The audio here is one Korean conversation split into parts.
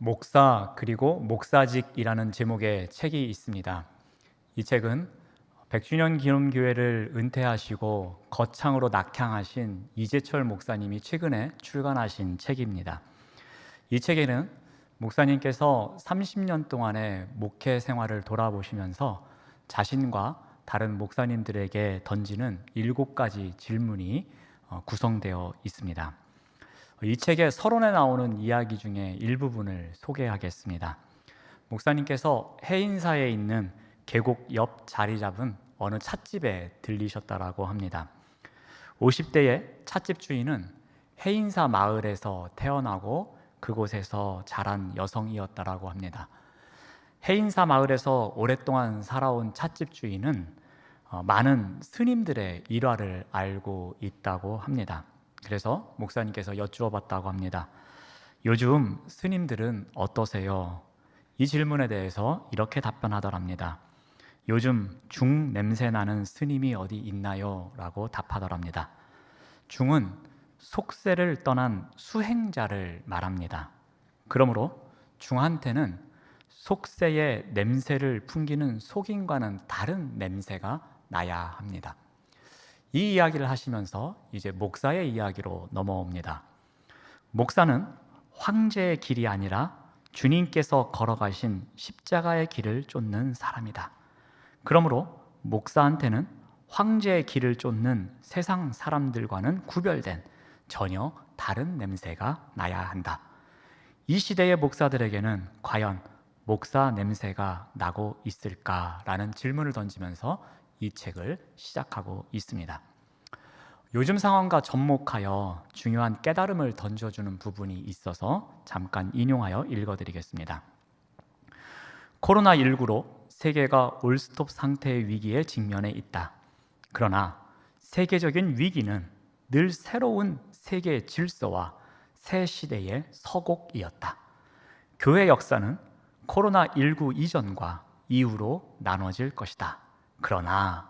목사 그리고 목사직이라는 제목의 책이 있습니다. 이 책은 100주년 기념교회를 은퇴하시고 거창으로 낙향하신 이재철 목사님이 최근에 출간하신 책입니다. 이 책에는 목사님께서 30년 동안의 목회 생활을 돌아보시면서 자신과 다른 목사님들에게 던지는 7가지 질문이 구성되어 있습니다. 이 책의 서론에 나오는 이야기 중에 일부분을 소개하겠습니다. 목사님께서 해인사에 있는 계곡 옆 자리 잡은 어느 찻집에 들리셨다라고 합니다. 50대의 찻집 주인은 해인사 마을에서 태어나고 그곳에서 자란 여성이었다라고 합니다. 해인사 마을에서 오랫동안 살아온 찻집 주인은 많은 스님들의 일화를 알고 있다고 합니다. 그래서 목사님께서 여쭈어 봤다고 합니다. 요즘 스님들은 어떠세요? 이 질문에 대해서 이렇게 답변하더랍니다. 요즘 중 냄새 나는 스님이 어디 있나요? 라고 답하더랍니다. 중은 속세를 떠난 수행자를 말합니다. 그러므로 중한테는 속세의 냄새를 풍기는 속인과는 다른 냄새가 나야 합니다. 이 이야기를 하시면서 이제 목사의 이야기로 넘어옵니다. 목사는 황제의 길이 아니라 주님께서 걸어가신 십자가의 길을 쫓는 사람이다. 그러므로 목사한테는 황제의 길을 쫓는 세상 사람들과는 구별된 전혀 다른 냄새가 나야 한다. 이 시대의 목사들에게는 과연 목사 냄새가 나고 있을까라는 질문을 던지면서 이 책을 시작하고 있습니다. 요즘 상황과 접목하여 중요한 깨달음을 던져주는 부분이 있어서 잠깐 인용하여 읽어드리겠습니다. 코로나19로 세계가 올스톱 상태의 위기에 직면해 있다. 그러나 세계적인 위기는 늘 새로운 세계 질서와 새 시대의 서곡이었다. 교회 역사는 코로나19 이전과 이후로 나눠질 것이다. 그러나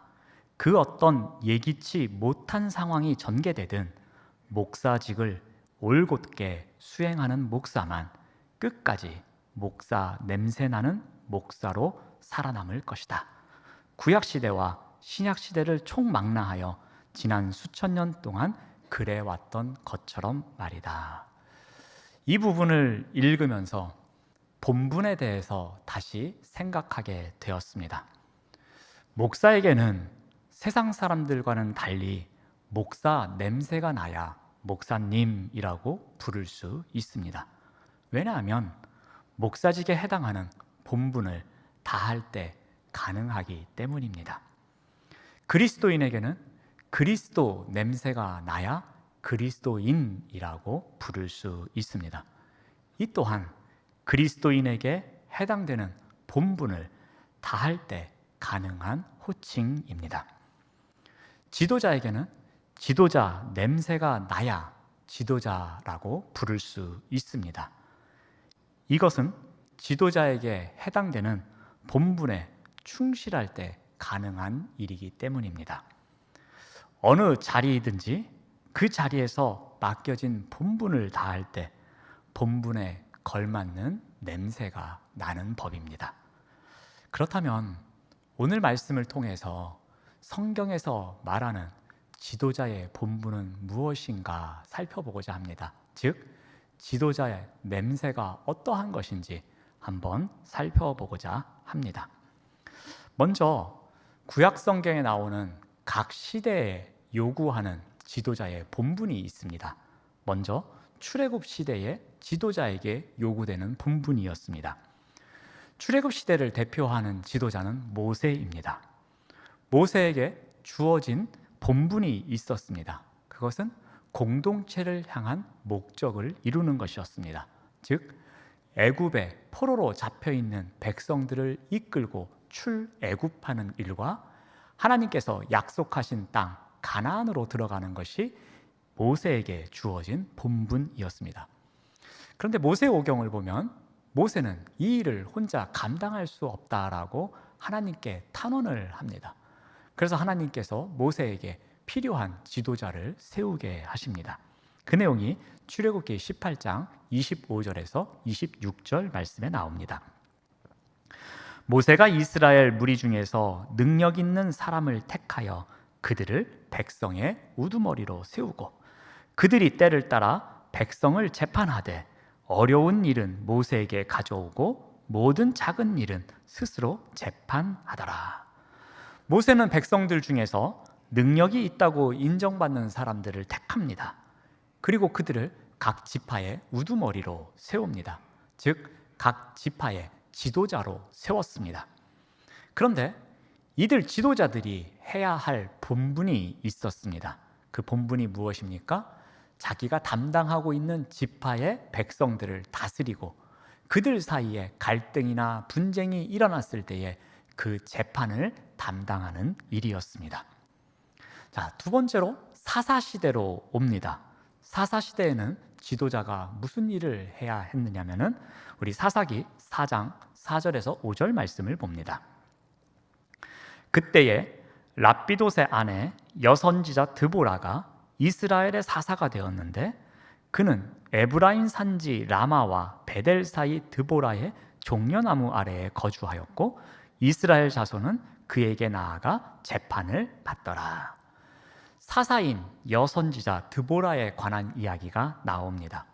그 어떤 예기치 못한 상황이 전개되든 목사직을 올곧게 수행하는 목사만 끝까지 목사 냄새나는 목사로 살아남을 것이다. 구약시대와 신약시대를 총망라하여 지난 수천 년 동안 그래왔던 것처럼 말이다. 이 부분을 읽으면서 본문에 대해서 다시 생각하게 되었습니다. 목사에게는 세상 사람들과는 달리 목사 냄새가 나야 목사님이라고 부를 수 있습니다. 왜냐하면 목사직에 해당하는 본분을 다할 때 가능하기 때문입니다. 그리스도인에게는 그리스도 냄새가 나야 그리스도인이라고 부를 수 있습니다. 이 또한 그리스도인에게 해당되는 본분을 다할 때 가능한 호칭입니다. 지도자에게는 지도자 냄새가 나야 지도자라고 부를 수 있습니다. 이것은 지도자에게 해당되는 본분에 충실할 때 가능한 일이기 때문입니다. 어느 자리이든지 그 자리에서 맡겨진 본분을 다할 때 본분에 걸맞는 냄새가 나는 법입니다. 그렇다면 오늘 말씀을 통해서 성경에서 말하는 지도자의 본분은 무엇인가 살펴보고자 합니다. 즉, 지도자의 냄새가 어떠한 것인지 한번 살펴보고자 합니다. 먼저 구약 성경에 나오는 각 시대에 요구하는 지도자의 본분이 있습니다. 먼저 출애굽 시대의 지도자에게 요구되는 본분이었습니다. 출애굽 시대를 대표하는 지도자는 모세입니다. 모세에게 주어진 본분이 있었습니다. 그것은 공동체를 향한 목적을 이루는 것이었습니다. 즉, 애굽의 포로로 잡혀있는 백성들을 이끌고 출애굽하는 일과 하나님께서 약속하신 땅 가나안으로 들어가는 것이 모세에게 주어진 본분이었습니다. 그런데 모세오경을 보면 모세는 이 일을 혼자 감당할 수 없다라고 하나님께 탄원을 합니다. 그래서 하나님께서 모세에게 필요한 지도자를 세우게 하십니다. 그 내용이 출애굽기 18장 25절에서 26절 말씀에 나옵니다. 모세가 이스라엘 무리 중에서 능력 있는 사람을 택하여 그들을 백성의 우두머리로 세우고 그들이 때를 따라 백성을 재판하되 어려운 일은 모세에게 가져오고 모든 작은 일은 스스로 재판하더라. 모세는 백성들 중에서 능력이 있다고 인정받는 사람들을 택합니다. 그리고 그들을 각 지파의 우두머리로 세웁니다. 즉, 각 지파의 지도자로 세웠습니다. 그런데 이들 지도자들이 해야 할 본분이 있었습니다. 그 본분이 무엇입니까? 자기가 담당하고 있는 지파의 백성들을 다스리고 그들 사이에 갈등이나 분쟁이 일어났을 때에 그 재판을 담당하는 일이었습니다. 자, 두 번째로 사사시대로 옵니다. 사사시대에는 지도자가 무슨 일을 해야 했느냐면은 우리 사사기 4장 4절에서 5절 말씀을 봅니다. 그때에 랍비돗의 아내 여선지자 드보라가 이스라엘의 사사가 되었는데 그는 에브라임 산지 라마와 베델 사이 드보라의 종려나무 아래에 거주하였고 이스라엘 자손은 그에게 나아가 재판을 받더라. 사사인 여선지자 드보라에 관한 이야기가 나옵니다.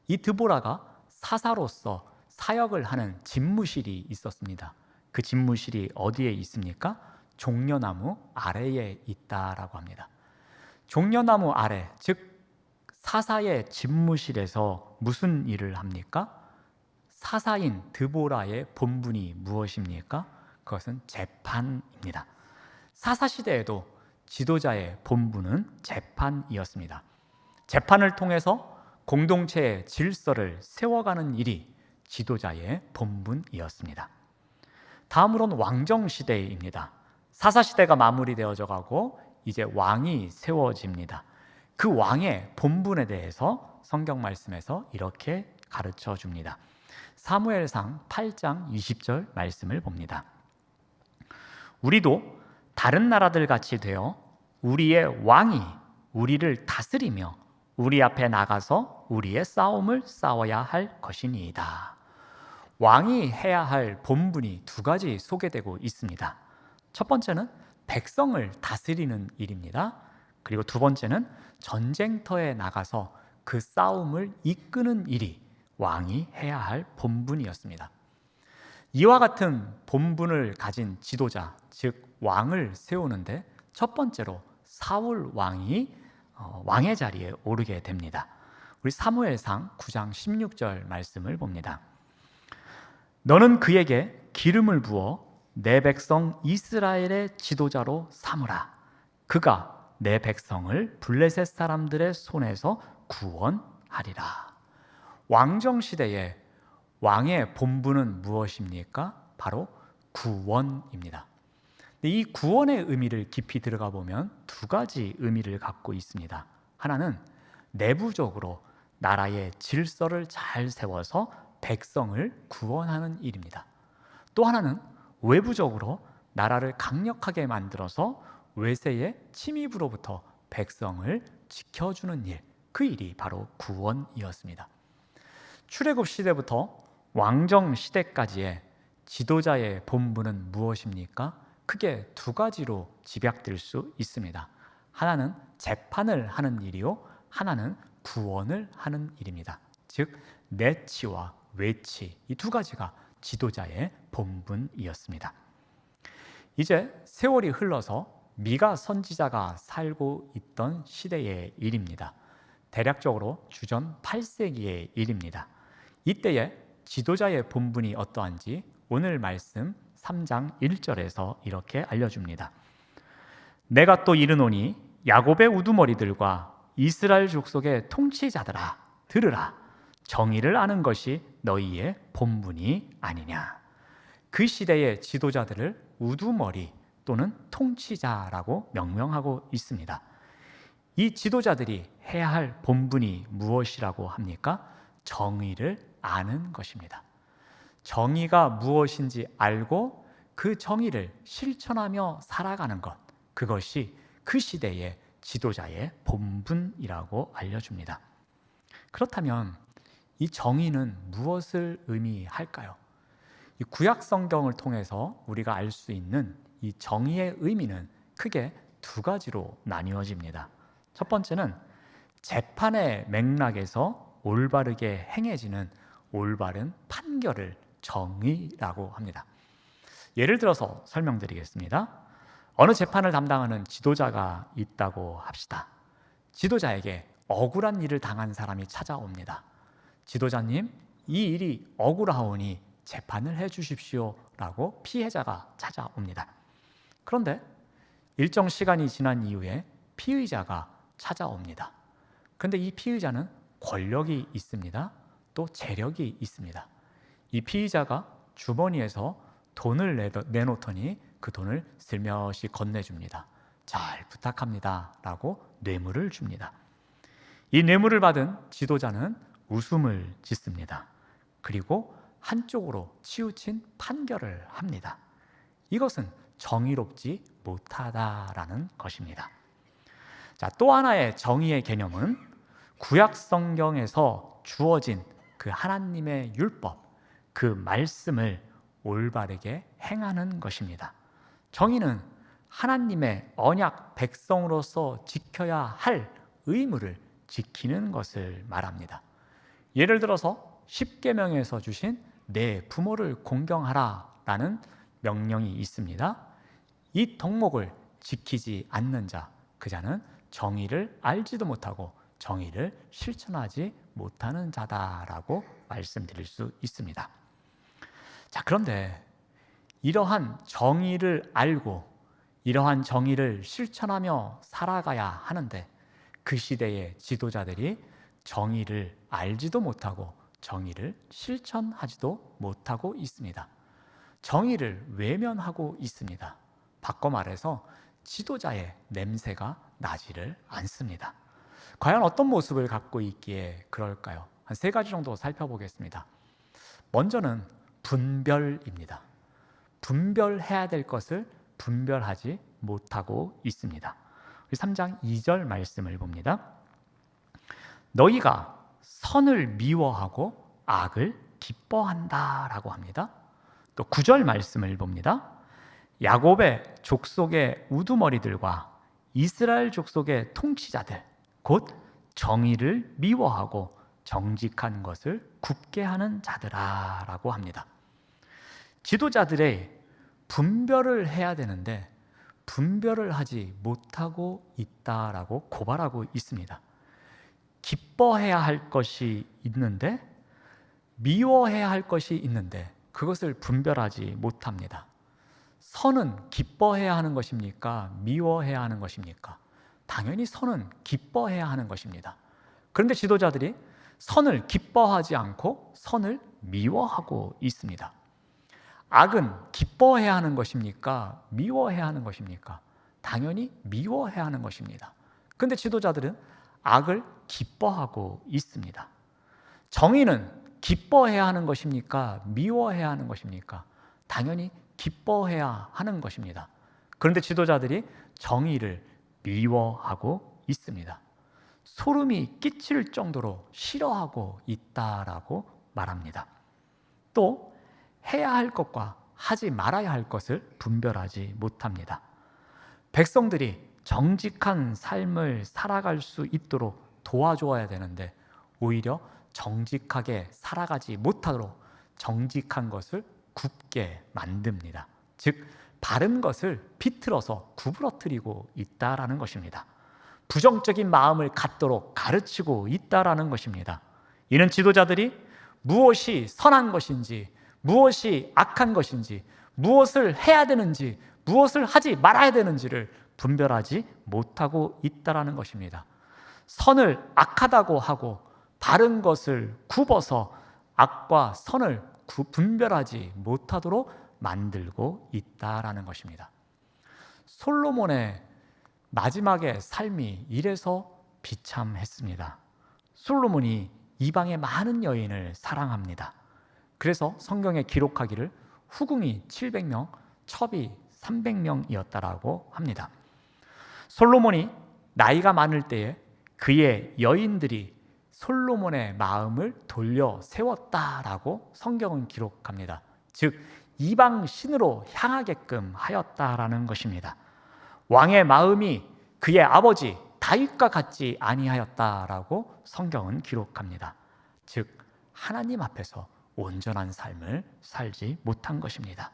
이 드보라가 사사로서 사역을 하는 집무실이 있었습니다. 그 집무실이 어디에 있습니까? 종려나무 아래에 있다라고 합니다. 종려나무 아래, 즉 사사의 집무실에서 무슨 일을 합니까? 사사인 드보라의 본분이 무엇입니까? 그것은 재판입니다. 사사시대에도 지도자의 본분은 재판이었습니다. 재판을 통해서 공동체의 질서를 세워가는 일이 지도자의 본분이었습니다. 다음으로는 왕정시대입니다. 사사시대가 마무리되어져 가고 이제 왕이 세워집니다. 그 왕의 본분에 대해서 성경 말씀에서 이렇게 가르쳐 줍니다. 사무엘상 8장 20절 말씀을 봅니다. 우리도 다른 나라들 같이 되어 우리의 왕이 우리를 다스리며 우리 앞에 나가서 우리의 싸움을 싸워야 할 것이니이다. 왕이 해야 할 본분이 두 가지 소개되고 있습니다. 첫 번째는 백성을 다스리는 일입니다. 그리고 두 번째는 전쟁터에 나가서 그 싸움을 이끄는 일이 왕이 해야 할 본분이었습니다. 이와 같은 본분을 가진 지도자, 즉 왕을 세우는데 첫 번째로 사울 왕이 왕의 자리에 오르게 됩니다. 우리 사무엘상 9장 16절 말씀을 봅니다. 너는 그에게 기름을 부어 내 백성 이스라엘의 지도자로 삼으라. 그가 내 백성을 블레셋 사람들의 손에서 구원하리라. 왕정시대에 왕의 본분은 무엇입니까? 바로 구원입니다. 이 구원의 의미를 깊이 들어가 보면 두 가지 의미를 갖고 있습니다. 하나는 내부적으로 나라의 질서를 잘 세워서 백성을 구원하는 일입니다. 또 하나는 외부적으로 나라를 강력하게 만들어서 외세의 침입으로부터 백성을 지켜주는 일, 그 일이 바로 구원이었습니다. 출애굽 시대부터 왕정 시대까지의 지도자의 본분은 무엇입니까? 크게 두 가지로 집약될 수 있습니다. 하나는 재판을 하는 일이요, 하나는 구원을 하는 일입니다. 즉 내치와 외치, 이 두 가지가 지도자의 본분이었습니다. 이제 세월이 흘러서 미가 선지자가 살고 있던 시대의 일입니다. 대략적으로 주전 8세기의 일입니다. 이때의 지도자의 본분이 어떠한지 오늘 말씀 3장 1절에서 이렇게 알려줍니다. 내가 또 이르노니 야곱의 우두머리들과 이스라엘 족속의 통치자들아, 들으라. 정의를 아는 것이 너희의 본분이 아니냐. 그 시대의 지도자들을 우두머리 또는 통치자라고 명명하고 있습니다. 이 지도자들이 해야 할 본분이 무엇이라고 합니까? 정의를 아는 것입니다. 정의가 무엇인지 알고 그 정의를 실천하며 살아가는 것, 그것이 그 시대의 지도자의 본분이라고 알려줍니다. 그렇다면 이 정의는 무엇을 의미할까요? 이 구약 성경을 통해서 우리가 알 수 있는 이 정의의 의미는 크게 두 가지로 나뉘어집니다. 첫 번째는 재판의 맥락에서 올바르게 행해지는 올바른 판결을 정의라고 합니다. 예를 들어서 설명드리겠습니다. 어느 재판을 담당하는 지도자가 있다고 합시다. 지도자에게 억울한 일을 당한 사람이 찾아옵니다. 지도자님, 이 일이 억울하오니 재판을 해주십시오 라고 피해자가 찾아옵니다. 그런데 일정 시간이 지난 이후에 피의자가 찾아옵니다. 그런데 이 피의자는 권력이 있습니다. 또 재력이 있습니다. 이 피의자가 주머니에서 돈을 내놓더니 그 돈을 슬며시 건네줍니다. 잘 부탁합니다 라고 뇌물을 줍니다. 이 뇌물을 받은 지도자는 웃음을 짓습니다. 그리고 한쪽으로 치우친 판결을 합니다. 이것은 정의롭지 못하다라는 것입니다. 자, 또 하나의 정의의 개념은 구약 성경에서 주어진 그 하나님의 율법, 그 말씀을 올바르게 행하는 것입니다. 정의는 하나님의 언약 백성으로서 지켜야 할 의무를 지키는 것을 말합니다. 예를 들어서 십계명에서 주신 내 부모를 공경하라 라는 명령이 있습니다. 이 덕목을 지키지 않는 자, 그 자는 정의를 알지도 못하고 정의를 실천하지 못하는 자다라고 말씀드릴 수 있습니다. 자, 그런데 이러한 정의를 알고 이러한 정의를 실천하며 살아가야 하는데 그 시대의 지도자들이 정의를 알지도 못하고 정의를 실천하지도 못하고 있습니다. 정의를 외면하고 있습니다. 바꿔 말해서 지도자의 냄새가 나지를 않습니다. 과연 어떤 모습을 갖고 있기에 그럴까요? 한 세 가지 정도 살펴보겠습니다. 먼저는 분별입니다. 분별해야 될 것을 분별하지 못하고 있습니다. 3장 2절 말씀을 봅니다. 너희가 선을 미워하고 악을 기뻐한다 라고 합니다. 또 9절 말씀을 봅니다. 야곱의 족속의 우두머리들과 이스라엘 족속의 통치자들 곧 정의를 미워하고 정직한 것을 굽게 하는 자들아 라고 합니다. 지도자들의 분별을 해야 되는데 분별을 하지 못하고 있다라고 고발하고 있습니다. 기뻐해야 할 것이 있는데 미워해야 할 것이 있는데 그것을 분별하지 못합니다. 선은 기뻐해야 하는 것입니까? 미워해야 하는 것입니까? 당연히 선은 기뻐해야 하는 것입니다. 그런데 지도자들이 선을 기뻐하지 않고 선을 미워하고 있습니다. 악은 기뻐해야 하는 것입니까? 미워해야 하는 것입니까? 당연히 미워해야 하는 것입니다. 그런데 지도자들은 악을 기뻐하고 있습니다. 정의는 기뻐해야 하는 것입니까? 미워해야 하는 것입니까? 당연히 기뻐해야 하는 것입니다. 그런데 지도자들이 정의를 미워하고 있습니다. 소름이 끼칠 정도로 싫어하고 있다라고 말합니다. 또 해야 할 것과 하지 말아야 할 것을 분별하지 못합니다. 백성들이 정직한 삶을 살아갈 수 있도록 도와줘야 되는데 오히려 정직하게 살아가지 못하도록 정직한 것을 굽게 만듭니다. 즉 바른 것을 비틀어서 구부러뜨리고 있다라는 것입니다. 부정적인 마음을 갖도록 가르치고 있다라는 것입니다. 이는 지도자들이 무엇이 선한 것인지 무엇이 악한 것인지 무엇을 해야 되는지 무엇을 하지 말아야 되는지를 분별하지 못하고 있다라는 것입니다. 선을 악하다고 하고 바른 것을 굽어서 악과 선을 분별하지 못하도록 만들고 있다라는 것입니다. 솔로몬의 마지막의 삶이 이래서 비참했습니다. 솔로몬이 이방의 많은 여인을 사랑합니다. 그래서 성경에 기록하기를 후궁이 700명, 첩이 300명이었다라고 합니다. 솔로몬이 나이가 많을 때에 그의 여인들이 솔로몬의 마음을 돌려 세웠다라고 성경은 기록합니다. 즉 이방 신으로 향하게끔 하였다라는 것입니다. 왕의 마음이 그의 아버지 다윗과 같지 아니하였다라고 성경은 기록합니다. 즉 하나님 앞에서 온전한 삶을 살지 못한 것입니다.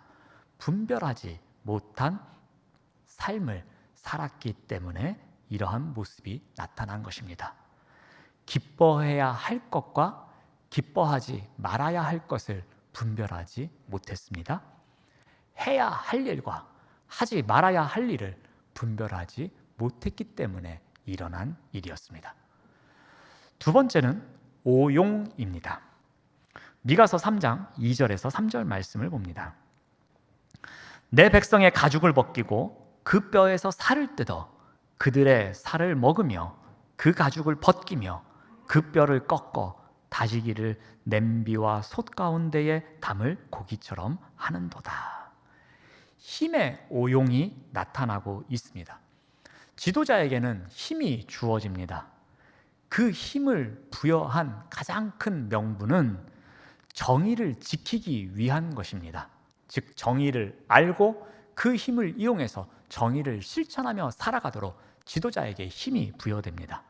분별하지 못한 삶을 살았기 때문에 이러한 모습이 나타난 것입니다. 기뻐해야 할 것과 기뻐하지 말아야 할 것을 분별하지 못했습니다. 해야 할 일과 하지 말아야 할 일을 분별하지 못했기 때문에 일어난 일이었습니다. 두 번째는 오용입니다. 미가서 3장 2절에서 3절 말씀을 봅니다. 내 백성의 가죽을 벗기고 그 뼈에서 살을 뜯어 그들의 살을 먹으며 그 가죽을 벗기며 그 뼈를 꺾어 다시기를 냄비와 솥 가운데에 담을 고기처럼 하는도다. 힘의 오용이 나타나고 있습니다. 지도자에게는 힘이 주어집니다. 그 힘을 부여한 가장 큰 명분은 정의를 지키기 위한 것입니다. 즉 정의를 알고 그 힘을 이용해서 정의를 실천하며 살아가도록 지도자에게 힘이 부여됩니다.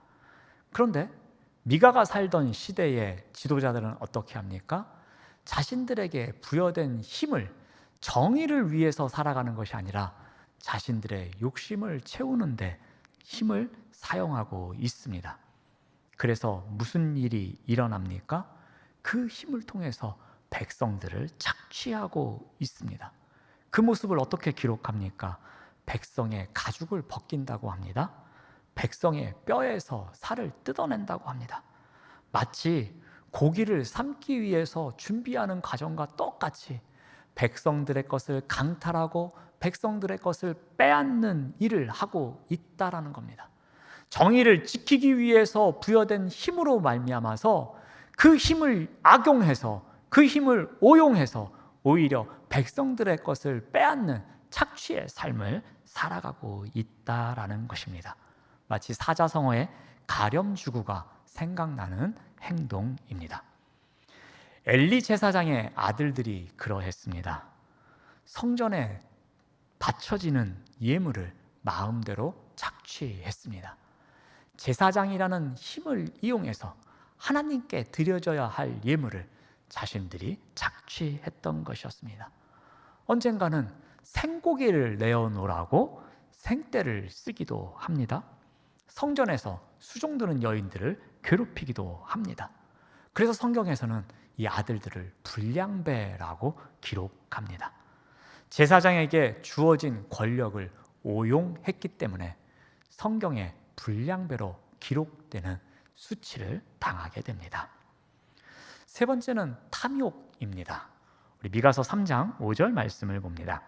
그런데 미가가 살던 시대의 지도자들은 어떻게 합니까? 자신들에게 부여된 힘을 정의를 위해서 살아가는 것이 아니라 자신들의 욕심을 채우는데 힘을 사용하고 있습니다. 그래서 무슨 일이 일어납니까? 그 힘을 통해서 백성들을 착취하고 있습니다. 그 모습을 어떻게 기록합니까? 백성의 가죽을 벗긴다고 합니다. 백성의 뼈에서 살을 뜯어낸다고 합니다. 마치 고기를 삶기 위해서 준비하는 과정과 똑같이 백성들의 것을 강탈하고 백성들의 것을 빼앗는 일을 하고 있다라는 겁니다. 정의를 지키기 위해서 부여된 힘으로 말미암아서 그 힘을 악용해서 그 힘을 오용해서 오히려 백성들의 것을 빼앗는 착취의 삶을 살아가고 있다라는 것입니다. 마치 사자성어의 가렴주구가 생각나는 행동입니다. 엘리 제사장의 아들들이 그러했습니다. 성전에 바쳐지는 예물을 마음대로 착취했습니다. 제사장이라는 힘을 이용해서 하나님께 드려져야 할 예물을 자신들이 착취했던 것이었습니다. 언젠가는 생고기를 내어놓으라고 생떼를 쓰기도 합니다. 성전에서 수종드는 여인들을 괴롭히기도 합니다. 그래서 성경에서는 이 아들들을 불량배라고 기록합니다. 제사장에게 주어진 권력을 오용했기 때문에 성경에 불량배로 기록되는 수치를 당하게 됩니다. 세 번째는 탐욕입니다. 우리 미가서 3장 5절 말씀을 봅니다.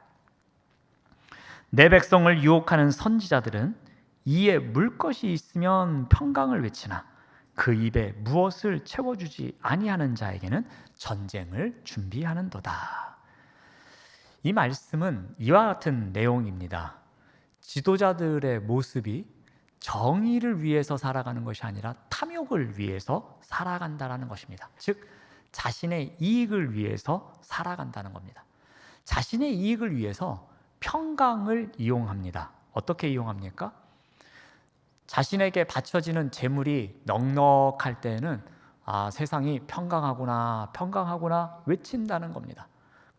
내 백성을 유혹하는 선지자들은 이에 물 것이 있으면 평강을 외치나 그 입에 무엇을 채워주지 아니하는 자에게는 전쟁을 준비하는도다. 이 말씀은 이와 같은 내용입니다. 지도자들의 모습이 정의를 위해서 살아가는 것이 아니라 탐욕을 위해서 살아간다는 것입니다. 즉 자신의 이익을 위해서 살아간다는 겁니다. 자신의 이익을 위해서 평강을 이용합니다. 어떻게 이용합니까? 자신에게 바쳐지는 재물이 넉넉할 때에는 세상이 평강하구나 외친다는 겁니다.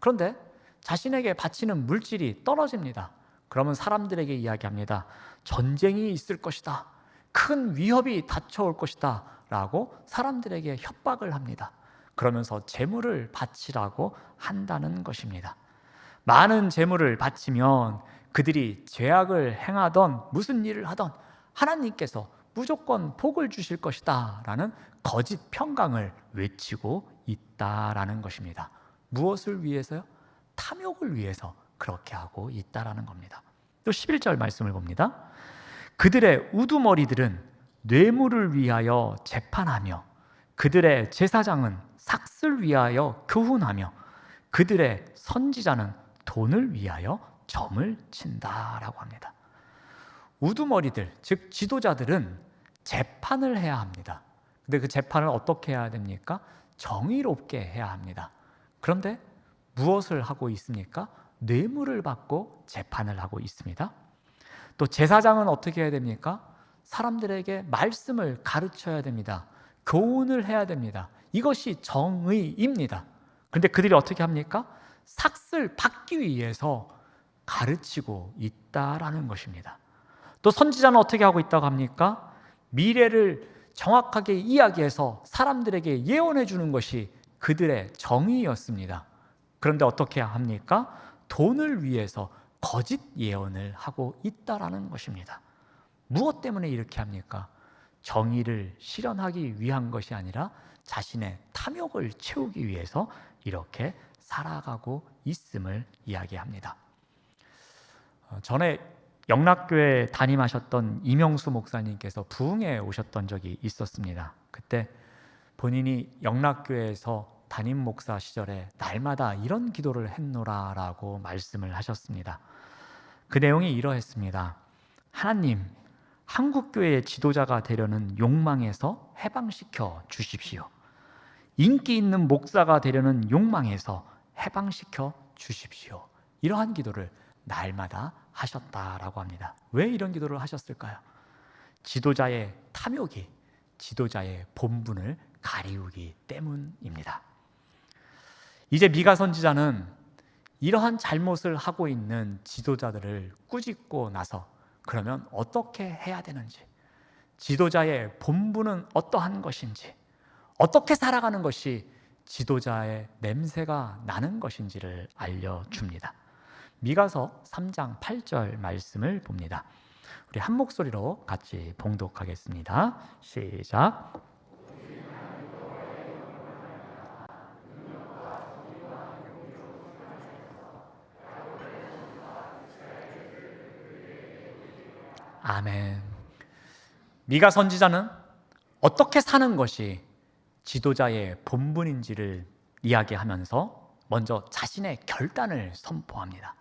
그런데 자신에게 바치는 물질이 떨어집니다. 그러면 사람들에게 이야기합니다. 전쟁이 있을 것이다. 큰 위협이 닥쳐올 것이다. 라고 사람들에게 협박을 합니다. 그러면서 재물을 바치라고 한다는 것입니다. 많은 재물을 바치면 그들이 죄악을 행하던 무슨 일을 하던 하나님께서 무조건 복을 주실 것이다 라는 거짓 평강을 외치고 있다라는 것입니다. 무엇을 위해서요? 탐욕을 위해서 그렇게 하고 있다라는 겁니다. 또 11절 말씀을 봅니다. 그들의 우두머리들은 뇌물을 위하여 재판하며 그들의 제사장은 삭슬 위하여 교훈하며 그들의 선지자는 돈을 위하여 점을 친다라고 합니다. 우두머리들, 즉 지도자들은 재판을 해야 합니다. 근데 그 재판을 어떻게 해야 됩니까? 정의롭게 해야 합니다. 그런데 무엇을 하고 있습니까? 뇌물을 받고 재판을 하고 있습니다. 또 제사장은 어떻게 해야 됩니까? 사람들에게 말씀을 가르쳐야 됩니다. 교훈을 해야 됩니다. 이것이 정의입니다. 그런데 그들이 어떻게 합니까? 삭을 받기 위해서 가르치고 있다라는 것입니다. 또 선지자는 어떻게 하고 있다고 합니까? 미래를 정확하게 이야기해서 사람들에게 예언해 주는 것이 그들의 정의였습니다. 그런데 어떻게 합니까? 돈을 위해서 거짓 예언을 하고 있다라는 것입니다. 무엇 때문에 이렇게 합니까? 정의를 실현하기 위한 것이 아니라 자신의 탐욕을 채우기 위해서 이렇게 살아가고 있음을 이야기합니다. 전에 영락교회 담임하셨던 이명수 목사님께서 부흥에 오셨던 적이 있었습니다. 그때 본인이 영락교회에서 담임 목사 시절에 날마다 이런 기도를 했노라라고 말씀을 하셨습니다. 그 내용이 이러했습니다. 하나님, 한국교회의 지도자가 되려는 욕망에서 해방시켜 주십시오. 인기 있는 목사가 되려는 욕망에서 해방시켜 주십시오. 이러한 기도를 날마다 하셨다라고 합니다. 왜 이런 기도를 하셨을까요? 지도자의 탐욕이 지도자의 본분을 가리우기 때문입니다. 이제 미가 선지자는 이러한 잘못을 하고 있는 지도자들을 꾸짖고 나서 그러면 어떻게 해야 되는지, 지도자의 본분은 어떠한 것인지, 어떻게 살아가는 것이 지도자의 냄새가 나는 것인지를 알려줍니다. 미가서 3장 8절 말씀을 봅니다. 우리 한 목소리로 같이 봉독하겠습니다. 시작. 아멘. 미가 선지자는 어떻게 사는 것이 지도자의 본분인지를 이야기하면서 먼저 자신의 결단을 선포합니다.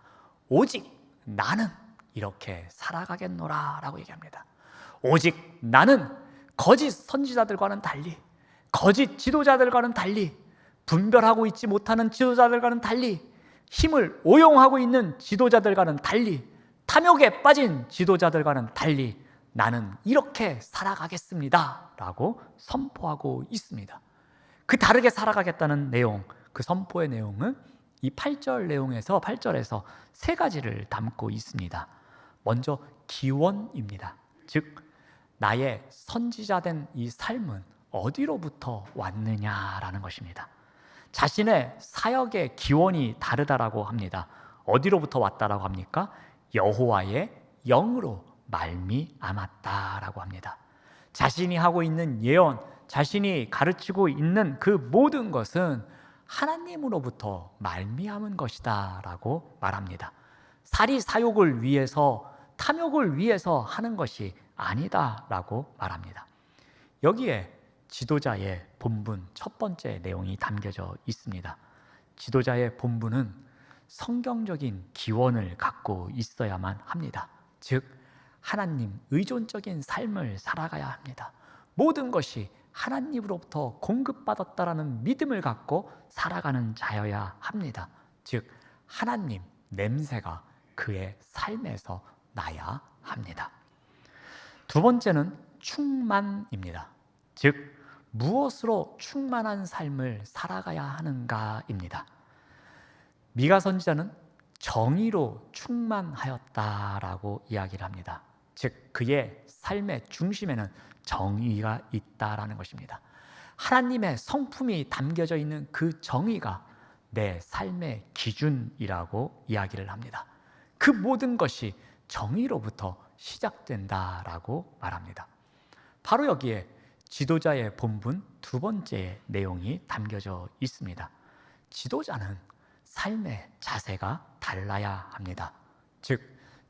오직 나는 이렇게 살아가겠노라 라고 얘기합니다. 오직 나는 거짓 선지자들과는 달리, 거짓 지도자들과는 달리, 분별하고 있지 못하는 지도자들과는 달리, 힘을 오용하고 있는 지도자들과는 달리, 탐욕에 빠진 지도자들과는 달리 나는 이렇게 살아가겠습니다 라고 선포하고 있습니다. 그 다르게 살아가겠다는 내용, 그 선포의 내용은 이 8절에서 세 가지를 담고 있습니다. 먼저 기원입니다. 즉 나의 선지자된 이 삶은 어디로부터 왔느냐라는 것입니다. 자신의 사역의 기원이 다르다라고 합니다. 어디로부터 왔다라고 합니까? 여호와의 영으로 말미암았다라고 합니다. 자신이 하고 있는 예언, 자신이 가르치고 있는 그 모든 것은 하나님으로부터 말미암은 것이다 라고 말합니다. 사리 사욕을 위해서, 탐욕을 위해서 하는 것이 아니다 라고 말합니다. 여기에 지도자의 본분 첫 번째 내용이 담겨져 있습니다. 지도자의 본분은 성경적인 기원을 갖고 있어야만 합니다. 즉 하나님 의존적인 삶을 살아가야 합니다. 모든 것이 하나님으로부터 공급받았다라는 믿음을 갖고 살아가는 자여야 합니다. 즉 하나님 냄새가 그의 삶에서 나야 합니다. 두 번째는 충만입니다. 즉 무엇으로 충만한 삶을 살아가야 하는가입니다. 미가 선지자는 정의로 충만하였다라고 이야기를 합니다. 즉 그의 삶의 중심에는 정의가 있다라는 것입니다. 하나님의 성품이 담겨져 있는 그 정의가 내 삶의 기준이라고 이야기를 합니다. 그 모든 것이 정의로부터 시작된다라고 말합니다. 바로 여기에 지도자의 본분 두 번째 내용이 담겨져 있습니다. 지도자는 삶의 자세가 달라야 합니다. 즉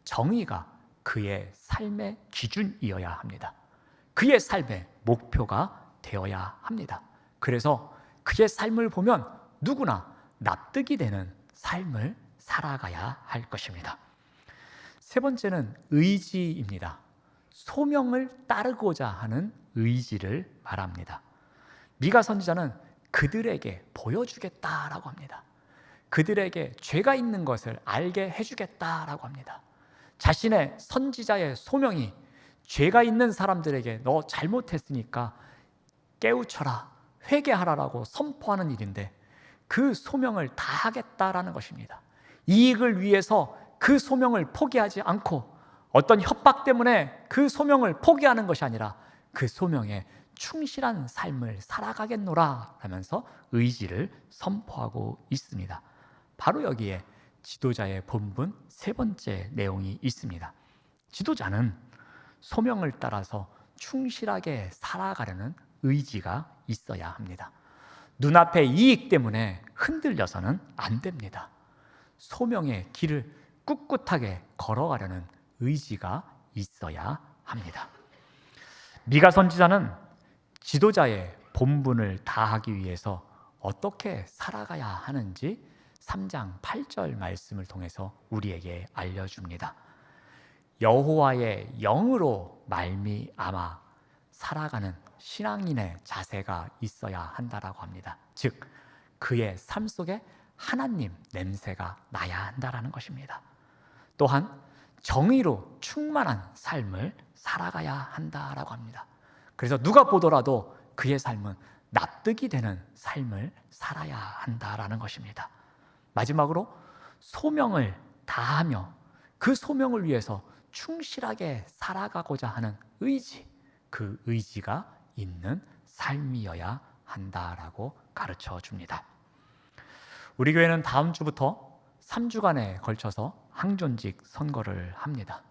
정의가 그의 삶의 기준이어야 합니다. 그의 삶의 목표가 되어야 합니다. 그래서 그의 삶을 보면 누구나 납득이 되는 삶을 살아가야 할 것입니다. 세 번째는 의지입니다. 소명을 따르고자 하는 의지를 말합니다. 미가 선지자는 그들에게 보여주겠다라고 합니다. 그들에게 죄가 있는 것을 알게 해주겠다라고 합니다. 자신의 선지자의 소명이 죄가 있는 사람들에게 너 잘못했으니까 깨우쳐라, 회개하라라고 선포하는 일인데 그 소명을 다하겠다라는 것입니다. 이익을 위해서 그 소명을 포기하지 않고 어떤 협박 때문에 그 소명을 포기하는 것이 아니라 그 소명에 충실한 삶을 살아가겠노라 하면서 의지를 선포하고 있습니다. 바로 여기에 지도자의 본분 세 번째 내용이 있습니다. 지도자는 소명을 따라서 충실하게 살아가려는 의지가 있어야 합니다. 눈앞의 이익 때문에 흔들려서는 안 됩니다. 소명의 길을 꿋꿋하게 걸어가려는 의지가 있어야 합니다. 미가 선지자는 지도자의 본분을 다하기 위해서 어떻게 살아가야 하는지 3장 8절 말씀을 통해서 우리에게 알려줍니다. 여호와의 영으로 말미암아 살아가는 신앙인의 자세가 있어야 한다라고 합니다. 즉 그의 삶 속에 하나님 냄새가 나야 한다라는 것입니다. 또한 정의로 충만한 삶을 살아가야 한다라고 합니다. 그래서 누가 보더라도 그의 삶은 납득이 되는 삶을 살아야 한다라는 것입니다. 마지막으로 소명을 다하며 그 소명을 위해서 충실하게 살아가고자 하는 의지, 그 의지가 있는 삶이어야 한다라고 가르쳐 줍니다. 우리 교회는 다음 주부터 3주간에 걸쳐서 항존직 선거를 합니다.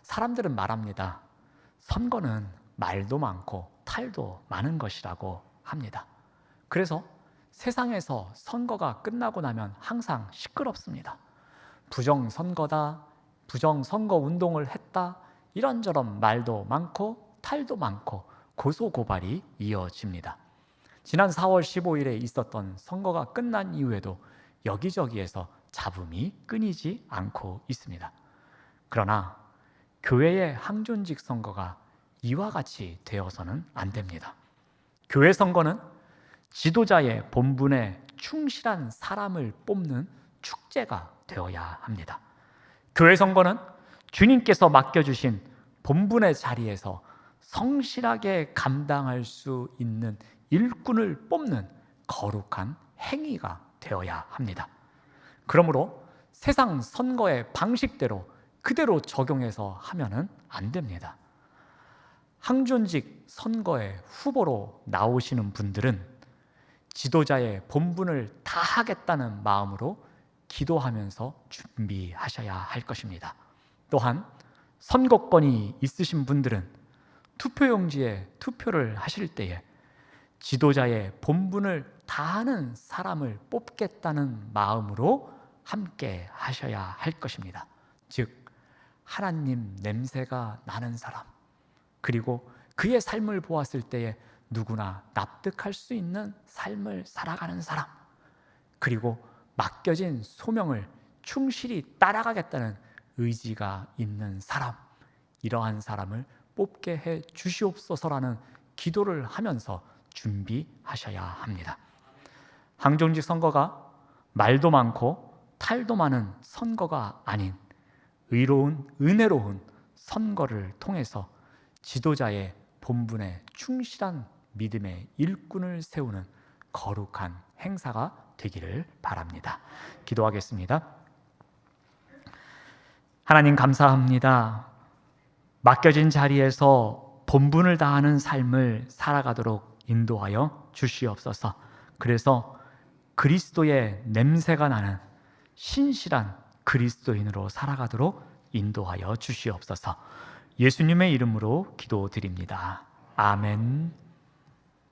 사람들은 말합니다. 선거는 말도 많고 탈도 많은 것이라고 합니다. 그래서 세상에서 선거가 끝나고 나면 항상 시끄럽습니다. 부정선거다, 부정선거 운동을 했다, 이런저런 말도 많고 탈도 많고 고소고발이 이어집니다. 지난 4월 15일에 있었던 선거가 끝난 이후에도 여기저기에서 잡음이 끊이지 않고 있습니다. 그러나 교회의 항존직 선거가 이와 같이 되어서는 안 됩니다. 교회 선거는 지도자의 본분에 충실한 사람을 뽑는 축제가 되어야 합니다. 교회 선거는 주님께서 맡겨주신 본분의 자리에서 성실하게 감당할 수 있는 일꾼을 뽑는 거룩한 행위가 되어야 합니다. 그러므로 세상 선거의 방식대로 그대로 적용해서 하면은 안 됩니다. 항존직 선거의 후보로 나오시는 분들은 지도자의 본분을 다하겠다는 마음으로 기도하면서 준비하셔야 할 것입니다. 또한 선거권이 있으신 분들은 투표용지에 투표를 하실 때에 지도자의 본분을 다하는 사람을 뽑겠다는 마음으로 함께 하셔야 할 것입니다. 즉 하나님 냄새가 나는 사람, 그리고 그의 삶을 보았을 때에 누구나 납득할 수 있는 삶을 살아가는 사람, 그리고 맡겨진 소명을 충실히 따라가겠다는 의지가 있는 사람, 이러한 사람을 뽑게 해 주시옵소서라는 기도를 하면서 준비하셔야 합니다. 항존직 선거가 말도 많고 탈도 많은 선거가 아닌 의로운, 은혜로운 선거를 통해서 지도자의 본분에 충실한 믿음의 일꾼을 세우는 거룩한 행사가 되기를 바랍니다. 기도하겠습니다. 하나님 감사합니다. 맡겨진 자리에서 본분을 다하는 삶을 살아가도록 인도하여 주시옵소서. 그래서 그리스도의 냄새가 나는 신실한 그리스도인으로 살아가도록 인도하여 주시옵소서. 예수님의 이름으로 기도드립니다. 아멘.